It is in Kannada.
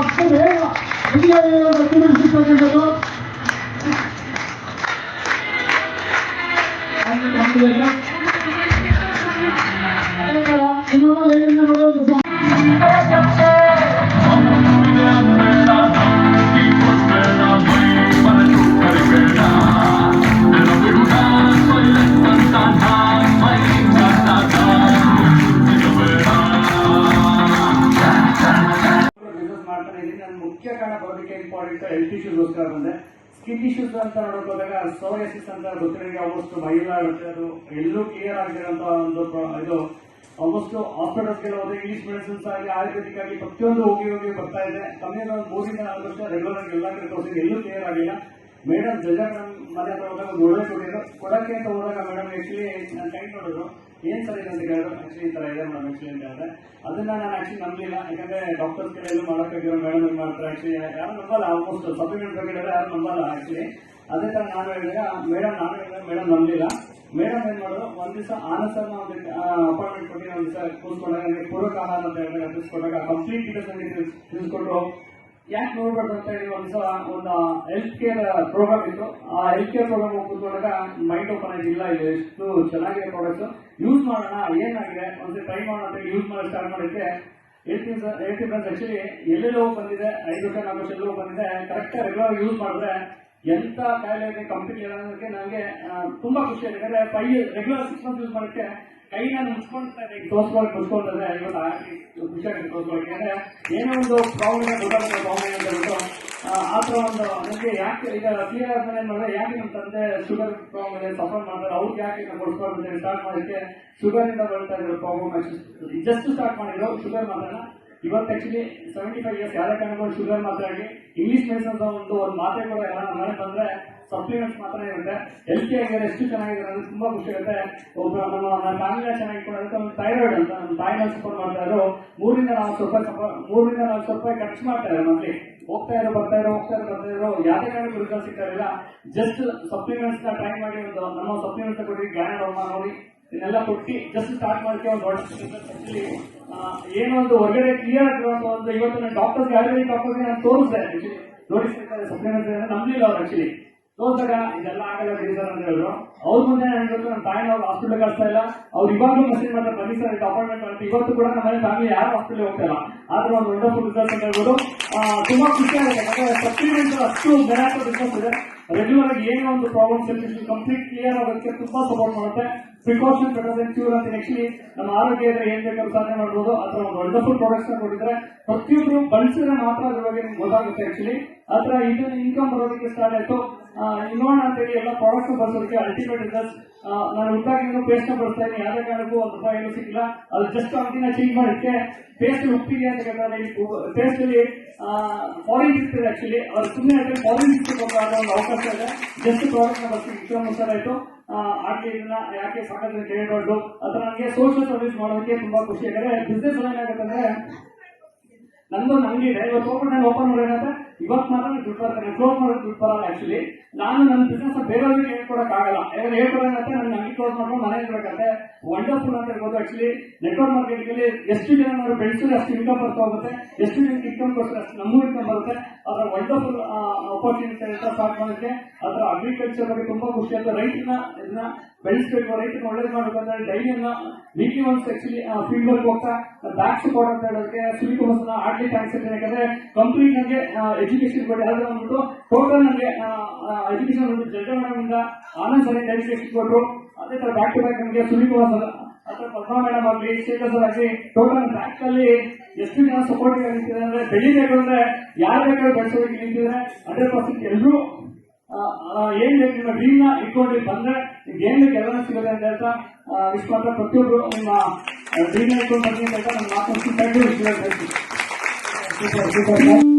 ಅಷ್ಟು ಬೇಗ ಗಟ್ಟಿಬಿಡಿಸಿರ್ತಕ್ಕಂಥದ್ದು ಮುಖ್ಯ ಕಾರಣ ಬರೋದಕ್ಕೆ ಇಂಪಾರ್ಟೆಂಟ್ ಹೆಲ್ತ್ ಇಶ್ಯೂಸ್ಗೋಸ್ಕರ ಬಂದೆ. ಸ್ಕಿನ್ ಇಶ್ಯೂಸ್ ಅಂತ ನೋಡೋದಾಗ ಸೋರಿಯಾಸಿಸ್ ಅಂತ ಗೊತ್ತಿರೋರಿಗೆ ಆಲ್ಮೋಸ್ಟ್ ಮೈಲ್ ಆಗುತ್ತೆ, ಅದು ಎಲ್ಲೂ ಕ್ಲಿಯರ್ ಆಗಿರೋಂಥ ಒಂದು ಇದು ಆಲ್ಮೋಸ್ಟ್ ಹಾಸ್ಪಿಟಲ್ಸ್ಗೆಲ್ಲ ಹೋದ್ರೆ ಇಂಗ್ಲಿಷ್ ಮೆಡಿಸಿನ್ಸ್ ಆಗಿ ಆಯುರ್ವೇದಿಕ್ ಆಗಿ ಪ್ರತಿಯೊಂದು ಹೋಗಿ ಬರ್ತಾ ಇದೆ. ಕಮ್ಮಿ ಒಂದು 3 ರಿಂದ 4 ವರ್ಷ ರೆಗ್ಯುಲರ್ ಆಗಿ ಎಲ್ಲ ಕಡೆ ತೋರಿಸಿ ಎಲ್ಲೂ ಕ್ಲಿಯರ್ ಆಗಿಲ್ಲ. ಮೇಡಮ್ ಜಜ ಮೇಡಮ್ ಮನೆ ಹತ್ರ ಹೋದಾಗ ಒಂದು ಒಳ್ಳೆ ಕೊಟ್ಟಿದ್ರು. ಕೊಡಕ್ಕೆ ಅಂತ ಹೋದಾಗ ಮೇಡಮ್ ಆಕ್ಚುಲಿ ನಾನು ಟೈಮ್ ನೋಡಿದ್ರು, ಏನ್ ಸರ್ ಇದೆ ಅಂತ ಹೇಳಿದ್ರು. ಆಕ್ಚುಲಿ ಈ ತರ ಇದೆ ಮೇಡಮ್ ಆಕ್ಚುಲಿ ಅಂತ ಹೇಳಿದ್ರೆ ಅದನ್ನ ನಾನು ಆಕ್ಚುಲಿ ನಂಬಲಿಲ್ಲ. ಯಾಕಂದ್ರೆ ಡಾಕ್ಟರ್ಸ್ ಕಡೆ ಎಲ್ಲೂ ಮಾಡೋಕ್ಕಾಗಿರೋ ಮೇಡಮ್ ಏನ್ ಮಾಡ್ತಾರೆ ಆಕ್ಚುಲಿ ಯಾರು ನಂಬಲ್ಲ. ಆಲ್ಮೋಸ್ಟ್ ಸಪ್ಲಿಮೆಂಟ್ ಬಗ್ಗೆ ಯಾರು ನಂಬಲ್ಲ ಆಕ್ಚುಲಿ. ಅದೇ ತರ ನಾನು ಹೇಳಿದಾಗ ಮೇಡಮ್ ನಂಬಲಿಲ್ಲ. ಮೇಡಮ್ ಏನ್ ಮಾಡಿದ್ರು, ಒಂದ್ ದಿವಸ ಆನಸರ್ನ ಒಂದು ಅಪಾಯಿಂಟ್ಮೆಂಟ್ ಕೊಟ್ಟು ಒಂದ್ ದಿವಸ ಕೂತ್ಕೊಂಡಾಗ ನನಗೆ ಪೂರಕ ಆಹಾರ ಅಂತ ಹೇಳಿದಾಗ ತಿಳಿಸ್ಕೊಟ್ಟಾಗ ಕಂಪ್ಲೀಟ್ ಡೀಟೇಲ್ಸ್ ತಿಳಿಸ್ಕೊಟ್ರು. ಯಾಕೆ ನೋಡ್ಬಾರ್ದು ಅಂತ ಹೇಳಿ ಒಂದ್ಸ ಒಂದು ಹೆಲ್ತ್ ಕೇರ್ ಪ್ರೋಗ್ರಾಮ್ ಇತ್ತು. ಆ ಹೆಲ್ತ್ ಕೇರ್ ಪ್ರೋಗ್ರಾಮ್ ಕೂತ್ಕೊಂಡಾಗ ಮೈಂಡ್ ಓಪನ್ ಆಗಿಲ್ಲ, ಇದು ಎಷ್ಟು ಚೆನ್ನಾಗಿದೆ ಪ್ರಾಡಕ್ಟ್ಸ್, ಯೂಸ್ ಮಾಡೋಣ, ಏನಾಗಿದೆ ಒಂದ್ಸರಿ ಟ್ರೈ ಮಾಡೋಣ ಅಂತ ಯೂಸ್ ಮಾಡಿ ಸ್ಟಾರ್ಟ್ ಮಾಡಿದ್ರೆ ಹೇಳ್ತೀನಿ ಆಕ್ಚುಲಿ ಎಲ್ಲೆಲ್ಲೋ ಬಂದಿದೆ, 5 ವರ್ಷ 4 ವರ್ಷ ಎಲ್ಲೋ ಬಂದಿದೆ. ಕರೆಕ್ಟ್ ರೆಗ್ಯುಲರ್ ಯೂಸ್ ಮಾಡಿದ್ರೆ ಎಂತ ಕಾಯಿಲೆ ಇದೆ ಕಂಪ್ಲೀಟ್ ಇರೋದಕ್ಕೆ ನನಗೆ ತುಂಬಾ ಖುಷಿ ಆಗಿದೆ. ಯಾಕಂದ್ರೆ ರೆಗ್ಯುಲರ್ 6 ಮಂತ್ಸ್ ಯೂಸ್ ಮಾಡೋಕ್ಕೆ ಕೈನ ಮುಚ್ಕೊಂಡ್ರೆ ತೋರಿಸ್ಕೊಂಡ್ರೆ ಇವತ್ತು ಖುಷಿ ಆಗುತ್ತೆ ತೋರಿಸ್ಕೊಳ್ಳೋಕೆ. ಅಂದ್ರೆ ಏನೋ ಒಂದು ಪ್ರಾಬ್ಲಮ್ ಗೊತ್ತಾಗುತ್ತೆ ಪ್ರಾಬ್ಲಮ್ ಅಂತ ಹೇಳ್ಬಿಟ್ಟು ಆ ಥರ ಒಂದು ನನಗೆ ಯಾಕೆ ಈಗ ಕ್ಲಿಯರ್ ಆದ್ಮೇಲೆ ಏನ್ ಮಾಡಿದ್ರೆ, ಯಾಕೆ ನಮ್ಮ ತಂದೆ ಶುಗರ್ ಪ್ರಾಬ್ಲಮ್ ಇದೆ ಸಫರ್ ಮಾಡ್ತಾರೆ, ಅವ್ರಿಗೆ ಯಾಕೆ ಕೊಡಿಸ್ಕೊಂಡು ಸ್ಟಾರ್ಟ್ ಮಾಡೋಕ್ಕೆ ಶುಗರ್ ಇಂದ ಬರ್ತಾ ಇರೋ ಪ್ರಾಬ್ಲಮ್ ಜಸ್ಟ್ ಸ್ಟಾರ್ಟ್ ಮಾಡಿದ್ರು ಶುಗರ್ ಮಾತ್ರ. ಇವತ್ತು ಆಕ್ಚುಲಿ 75 ಇಯರ್ಸ್ ಯಾರ ಕಾರಣಕ್ಕೂ ಶುಗರ್ ಮಾತ್ರ ಆಗಿ ಇಂಗ್ಲಿಷ್ ಮೆಡಿಸಿನ್ಸ್ ಒಂದು ಮಾತ್ರೆ ಕೂಡ ಇಲ್ಲ. ನಮ್ಮ ಮನೆ ಬಂದ್ರೆ ಸಪ್ಲಿಮೆಂಟ್ಸ್ ಮಾತ್ರ ಇರುತ್ತೆ. ಹೆಲ್ತಿ ಆಗಿರೋ ಎಷ್ಟು ಚೆನ್ನಾಗಿದೆ ಅಂದ್ರೆ ತುಂಬಾ ಖುಷಿ ಆಗುತ್ತೆ. ಒಬ್ಬರು ನಮ್ಮ ಫ್ಯಾಮಿಲಿ ಚೆನ್ನಾಗಿಟ್ಕೊಳ್ಳೋದಕ್ಕೆ ಒಂದು ಥೈರಾಯ್ಡ್ ಅಂತ ನಮ್ಮ ತಾಯಿನ ಸಪೋರ್ಟ್ ಮಾಡ್ತಾ ಇದ್ರು. 3 ರಿಂದ 4 ರೂಪಾಯಿ ಖರ್ಚು ಮಾಡ್ತಾ ಇದ್ದಾರೆ ಮಂತ್ಲಿ. ಹೋಗ್ತಾ ಇರೋ ಬರ್ತಾ ಇರೋ ಯಾವುದೇ ಕಾರಣಕ್ಕೂ ರಿಸಲ್ಟ್ ಸಿಗ್ತಾ ಇರಲಿಲ್ಲ. ಜಸ್ಟ್ ಸಪ್ಲಿಮೆಂಟ್ಸ್ ನ ಟ್ರೈ ಮಾಡಿ ಒಂದು ನಮ್ಮ ಸಪ್ಲಿಮೆಂಟ್ಸ್ ಕೊಟ್ಟು ಗ್ಯಾನೋರ್ಮಾ ನೋಡಿ ಇದನ್ನೆಲ್ಲ ಕೊಟ್ಟು ಜಸ್ಟ್ ಸ್ಟಾರ್ಟ್ ಮಾಡೋಕ್ಕೆ ಒಂದು ದೊಡ್ಡ ಆಕ್ಚುಲಿ ಏನೋ ಒಂದು ಹೊರಗಡೆ ಕ್ಲಿಯರ್ ಆಗಿರುವಂತ ಒಂದು ಇವತ್ತು ನಾನು ಡಾಕ್ಟರ್ಸ್ ಆಯುರ್ವೇದಿಕ್ ಡಾಕ್ಟರ್ಸ್ಗೆ ನಾನು ತೋರಿಸಿದೆ ನೋಡಿಸ್ತಿರ್ತಾರೆ ಸಪ್ಲಿಮೆಂಟ್ಸ್ ನಂಬಲಿಲ್ಲ ಅವ್ರು ಆಕ್ಚುಲಿ. ತೋರ್ಸಾಗ ಇದೆಲ್ಲ ಆಗಲ್ಲ ಸರ್ ಅಂತ ಹೇಳಿದ್ರು. ಅವ್ರ ಮುಂದೆ ನಾನು ನಮ್ಮ ತಾಯಿನ ಅವ್ರು ಹಾಸ್ಪಿಟಲ್ ಕಳಿಸ್ತಾ ಇಲ್ಲ. ಅವ್ರು ಇವಾಗಲೂ ಮೆಸೇಜ್ ಮಾಡ್ತಾರೆ ಬನ್ನಿ ಸರ್ ಅಪಾಯಿಂಟ್ಮೆಂಟ್ ಮಾಡ್ತೀವಿ. ಇವತ್ತು ಕೂಡ ನಮ್ಮ ಫ್ಯಾಮಿಲಿ ಯಾರು ಹಾಸ್ಪಿಟಲ್ ಹೋಗ್ತಾ ಇಲ್ಲ. ಆದ್ರೆ ಒಂದು ವಂಡರ್ಫುಲ್ ರಿಸಲ್ಟ್ ಅಂತ ಹೇಳ್ಬೋದು. ತುಂಬಾ ಖುಷಿ ಆಗುತ್ತೆ. ಯಾಕಂದ್ರೆ ಸಪ್ಲಿಮೆಂಟ್ ಅಷ್ಟು ಮೆರಾಕಲ್ ರಿಸಲ್ಟ್ ಇದೆ. ರೆಗ್ಯುಲರ್ ಆಗಿ ಏನೋ ಒಂದು ಪ್ರಾಬ್ಲಮ್ಸ್ ಕಂಪ್ಲೀಟ್ ಕ್ಲಿಯರ್ ಆಗೋದಕ್ಕೆ ತುಂಬಾ ಸಪೋರ್ಟ್ ಮಾಡುತ್ತೆ. ಪ್ರಿಕಾಷನ್ ಬೆಟರ್ ಕ್ಯೂರ್ ಅಂತ ಆಕ್ಚುಲಿ ನಮ್ಮ ಆರೋಗ್ಯ ಇದ್ರೆ ಏನ್ ಬೇಕಾದ್ರೂ ಸಾಧನೆ ಮಾಡಬಹುದು. ಅಥವಾ ಒಂದು ವಂಡರ್ಫುಲ್ ಪ್ರಾಡಕ್ಟ್ಸ್ ನ ಕೊಟ್ಟಿದ್ರೆ ಪ್ರತಿಯೊಬ್ಬರು ಬಳಸಿದ್ರೆ ಮಾತ್ರ ಅದ್ರ ಬಗ್ಗೆ ನಿಮ್ಗೆ ಗೊತ್ತಾಗುತ್ತೆ ಆಕ್ಚುಲಿ. ಆತರ ಇದನ್ನ ಇನ್ಕಮ್ ಬರೋದಕ್ಕೆ ಸ್ಟಾರ್ಟ್ ಆಯ್ತು. ನೋಡೋಣ ಅಂತ ಹೇಳಿ ಎಲ್ಲ ಪ್ರಾಡಕ್ಟ್ಸ್ ಬಳಸೋದಕ್ಕೆ ಅಲ್ಟಿಮೇಟ್ ರಿಸಲ್ಟ್. ನಾನು ಹುಟ್ಟಾಗಿಂದ ಪೇಸ್ಟ್ ನ ಬಳಸ್ತಾ ಇದ್ದೀನಿ. ಯಾವುದೇ ಕಾರಣಕ್ಕೂ ₹1 ಏನೂ ಸಿಕ್ಕಿಲ್ಲ. ಅದು ಜಸ್ಟ್ ಅಂತಿನ ಚೇಂಜ್ ಮಾಡೋಕ್ಕೆ ಪೇಸ್ಟ್ ಉಪ್ಪಿಗೆ ಅಂತ ಹೇಳ್ತಾರೆ. ಪೇಸ್ಟ್ ಅಲ್ಲಿ ಫಾರಿನ್ ಸಿಗ್ತದೆ ಆಕ್ಚುಲಿ. ಅವ್ರು ಸುಮ್ಮನೆ ಫಾರಿನ್ ಸಿಗ್ತದೆ ಒಂದು ಅವಕಾಶ ಇದೆ. ಜಸ್ಟ್ ಪ್ರಾಡಕ್ಟ್ ನ ಬಳಸಿ ಇಷ್ಟ ಆಯ್ತು. ಆಗ್ಲಿ ಇದನ್ನ ಯಾಕೆ ಸಾಕಷ್ಟು ಕೇಳಬಾರ್ದು ಅಥವಾ ನನಗೆ ಸೋಷಿಯಲ್ ಸರ್ವಿಸ್ ಮಾಡೋದಕ್ಕೆ ತುಂಬಾ ಖುಷಿ. ಯಾಕಂದ್ರೆ ಬಿಸ್ನೆಸ್ ಏನಾಗುತ್ತೆ ಅಂದ್ರೆ ನಂದೊಂದು ಅಂಗಡಿ ಇದೆ. ಇವತ್ತು ಹೋಗ್ಬಿಟ್ಟು ನಾನು ಓಪನ್ ಮಾಡೋದಂದ್ರೆ ಇವತ್ತು ಮಾತ್ರ ದುಡ್ಡು ಬರ್ತಾನೆ, ಕ್ಲೋಸ್ ಮಾಡೋದು ದುಡ್ಡು ಬರಲ್ಲ ಆಕ್ಚುಲಿ. ನಾನು ನನ್ನ ಬಿಸ್ನೆಸ್ ಬೇರೆಯವ್ರಿಗೆ ಹೇಳ್ಕೊಡಕ್ ಆಗಲ್ಲ. ಯಾಕಂದ್ರೆ ಹೇಳ್ಕೊಡಂತೆ ನನ್ನ ಅಂಗಡಿ ಕ್ಲೋಸ್ ಮಾಡ್ಕೊಂಡು ಮನೆ ಇರ್ಬೇಕಂತೆ. ವಂಡರ್ಫುಲ್ ಅಂತ ಹೇಳ್ಬೋದು ಆಕ್ಚುಲಿ. ನೆಟ್ವರ್ಕ್ ಮಾರ್ಕೆಟಿಂಗ್ ಅಲ್ಲಿ ಎಷ್ಟು ಜನ ನಾವು ಬೆಳೆಸಿದ್ರೆ ಅಷ್ಟು ಇನ್ಕಮ್ ಬರ್ತಾ ಹೋಗುತ್ತೆ, ಎಷ್ಟು ಜನಕ್ಕೆ ಇನ್ಕಮ್ ಕೊಡ್ತಾರೆ ಅಷ್ಟು ನಮಗೂ ಇನ್ಕಮ್ ಬರುತ್ತೆ. ಅದರ ವಂಡರ್ಫುಲ್ ಅಪರ್ಚುನಿಟಿ ಅಂತ ಸ್ಟಾರ್ಟ್ ಮಾಡೋದಕ್ಕೆ ಅದರ ಅಗ್ರಿಕಲ್ಚರ್ ಬಗ್ಗೆ ತುಂಬಾ ಖುಷಿ ಆಗುತ್ತೆ. ರೈತನ ಇದನ್ನ ಬೆಳೆಸಬೇಕು, ರೈತನ ಒಳ್ಳೇದು ಮಾಡಬೇಕಂದ್ರೆ ಡೈಲಿಯನ್ನ weekly once actually field work ಹೋಗ್ತಾ ಬ್ಯಾಕ್ ಸಪೋರ್ಟ್ ಅಂತ ಹೇಳೋದಕ್ಕೆ ಸುಲಿಕೋಸ್ನ ಆಡ್ಲಿ ಥ್ಯಾಂಕ್ಸ್ ಅಂತ. ಯಾಕಂದ್ರೆ ಕಂಪ್ಲೀಟ್ ನನಗೆ ಎಜುಕೇಶನ್ ಕೊಡಿ ಯಾವ್ದು ಅಂದ್ಬಿಟ್ಟು ಟೋಟಲ್ ನನಗೆ ಎಜುಕೇಶನ್ ಜನರಿಂದ ಆನಂದ್ ಸರಿ ಎಜುಕೇಶನ್ ಕೊಟ್ಟರು. ಅದೇ ತರ ಬ್ಯಾಕ್ ಟು ಬ್ಯಾಕ್ ನಮಗೆ ಸುಲಿಕೋಸ್ ಅಥವಾ ಪದ್ಮಾ ಮೇಡಮ್ ಆಗಲಿ ಶೇಖರ್ ಸರ್ ಆಗಲಿ ಟೋಟಲ್ ಬ್ಯಾಕ್ ಅಲ್ಲಿ ಎಷ್ಟು ಜನ ಸಪೋರ್ಟಿವ್ ಆಗಿರ್ತಿದೆ ಅಂದ್ರೆ ಬೆಳಿಬೇಕು ಅಂದ್ರೆ ಯಾರು ಬೇಕಾದ್ರೂ ಬೆಳೆಸೋದಕ್ಕೆ ನಿಂತಿದ್ರೆ 100% ಎಲ್ಲರೂ ಏನ್ ಬೇಕು ನಿಮ್ಮ ಡ್ರೀಮ್ ನ ಇಟ್ಕೊಂಡು ಬಂದ್ರೆ ಏನ್ ಬೇಕು ಎಲ್ಲ ಸಿಗುತ್ತೆ ಅಂತ ಹೇಳ್ತಾ ವಿಶ್ ಮಾತ್ರ ಪ್ರತಿಯೊಬ್ಬರು ನಿಮ್ಮ ಡ್ರೀಮ್ ನ ಇಟ್ಕೊಂಡು ಬಂದಿ ಅಂತ ಹೇಳ್ತಾ ನನ್ನ ಮಾತನ್ನು